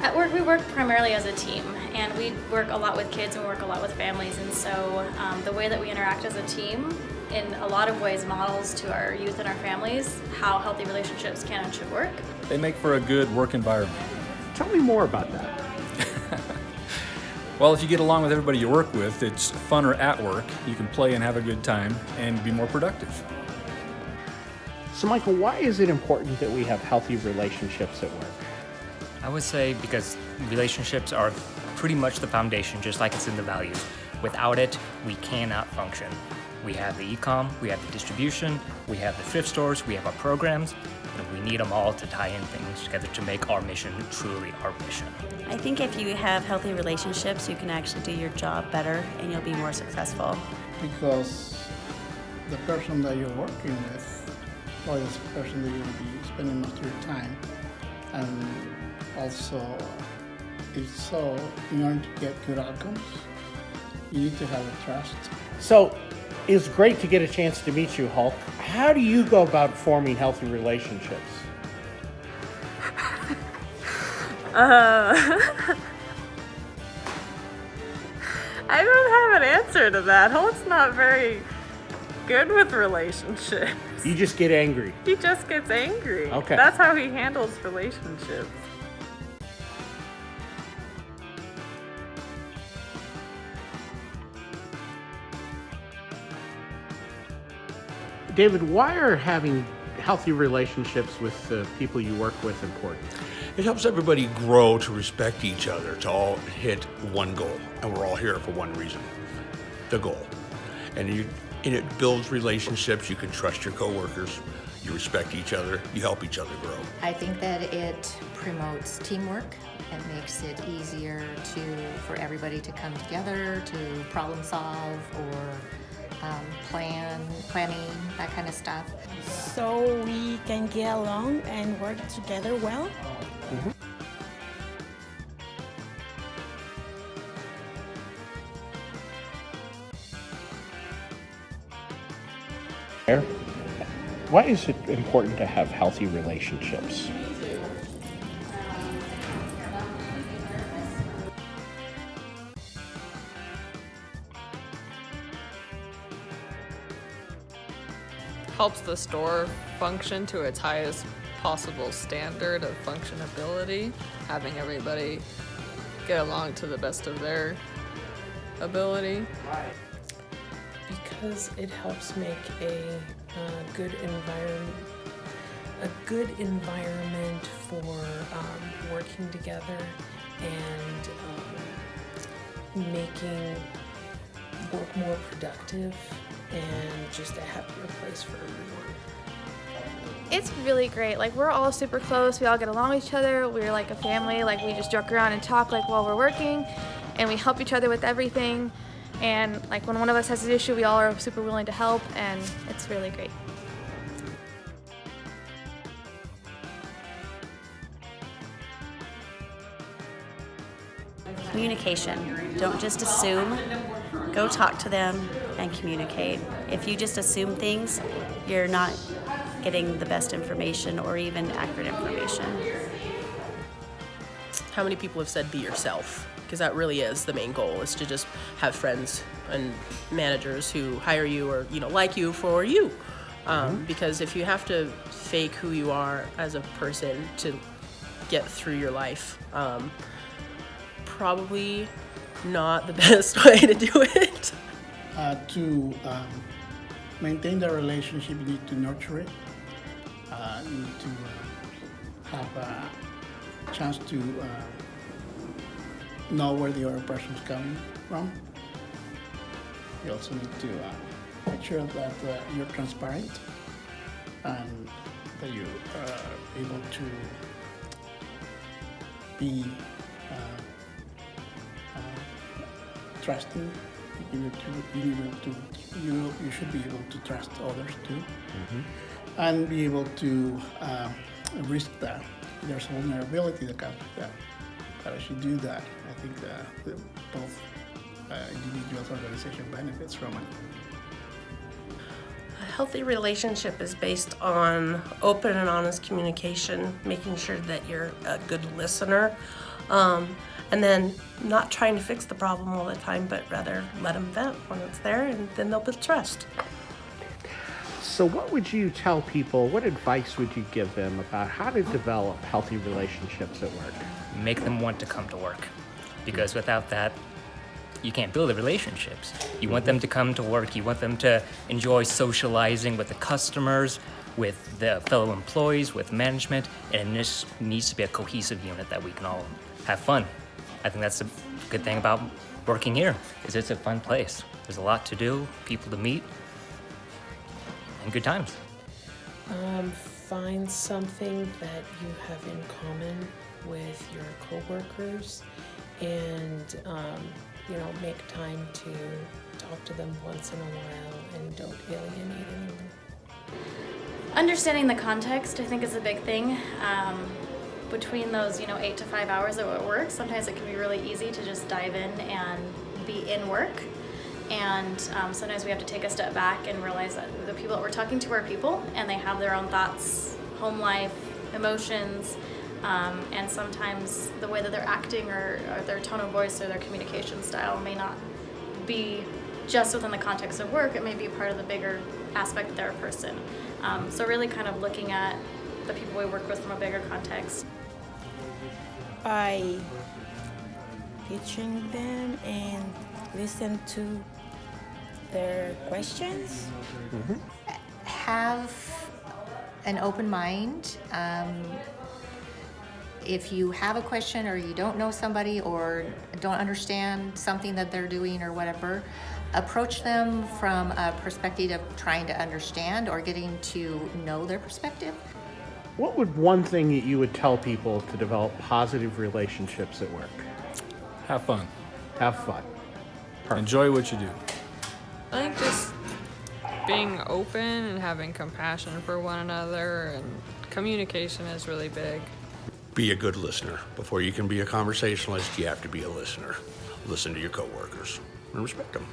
At work, we work primarily as a team, and we work a lot with kids and we work a lot with families, and so the way that we interact as a team in a lot of ways models to our youth and our families how healthy relationships can and should work. They make for a good work environment. Tell me more about that. Well, if you get along with everybody you work with, it's funner at work. You can play and have a good time and be more productive. So, Michael, why is it important that we have healthy relationships at work? I would say because relationships are pretty much the foundation, just like it's in the values. Without it, we cannot function. We have the e-com, we have the distribution, we have the thrift stores, we have our programs, and we need them all to tie in things together to make our mission truly our mission. I think if you have healthy relationships, you can actually do your job better and you'll be more successful. Because the person that you're working with, or the person that you're going to be spending most of your time, and also, in order to get good outcomes, you need to have a trust. So, it's great to get a chance to meet you, Hulk. How do you go about forming healthy relationships? I don't have an answer to that. Hulk's not very good with relationships. You just get angry. He just gets angry. Okay. That's how he handles relationships. David, why are having healthy relationships with the people you work with important? It helps everybody grow to respect each other, to all hit one goal. And we're all here for one reason, the goal. And it builds relationships. You can trust your coworkers. You respect each other. You help each other grow. I think that it promotes teamwork. It makes it easier for everybody to come together, to problem solve or planning, that kind of stuff. So we can get along and work together well. Mm-hmm. Why is it important to have healthy relationships? Helps the store function to its highest possible standard of functionability, having everybody get along to the best of their ability. Because it helps make a good environment for working together and making work more productive and just a happier place for everyone. It's really great. Like, we're all super close. We all get along with each other. We're like a family. Like, we just joke around and talk like while we're working, and we help each other with everything. And like when one of us has an issue, we all are super willing to help, and it's really great. Communication. Don't just assume. Go talk to them and communicate. If you just assume things, you're not getting the best information or even accurate information. How many people have said be yourself? Because that really is the main goal, is to just have friends and managers who hire you or like you for you. Because if you have to fake who you are as a person to get through your life, probably not the best way to do it. To maintain the relationship, you need to nurture it. You need to have a chance to know where the other person is coming from. You also need to make sure that you're transparent and that you are able to be trusting. You should be able to trust others too, and be able to risk that. There's vulnerability that comes with that. But as you do that, I think both individuals and organization benefits from it. A healthy relationship is based on open and honest communication, making sure that you're a good listener, And then not trying to fix the problem all the time, but rather let them vent when it's there, and then they'll build trust. So what would you tell people, what advice would you give them about how to develop healthy relationships at work? Make them want to come to work, because without that, you can't build the relationships. You want them to come to work, you want them to enjoy socializing with the customers, with the fellow employees, with management, and this needs to be a cohesive unit that we can all have fun. I think that's the good thing about working here, is it's a fun place. There's a lot to do, people to meet, and good times. Find something that you have in common with your coworkers, and make time to talk to them once in a while, and don't alienate anyone. Understanding the context, I think, is a big thing. Between those, 8 to 5 hours at work, sometimes it can be really easy to just dive in and be in work. And sometimes we have to take a step back and realize that the people that we're talking to are people, and they have their own thoughts, home life, emotions, and sometimes the way that they're acting or their tone of voice or their communication style may not be just within the context of work. It may be part of the bigger aspect of their person. So really kind of looking at the people we work with from a bigger context. By teaching them and listen to their questions. Have an open mind. If you have a question or you don't know somebody or don't understand something that they're doing or whatever, approach them from a perspective of trying to understand or getting to know their perspective. What would one thing that you would tell people to develop positive relationships at work? Have fun. Have fun. Perfect. Enjoy what you do. I think just being open and having compassion for one another, and communication is really big. Be a good listener. Before you can be a conversationalist, you have to be a listener. Listen to your coworkers and respect them.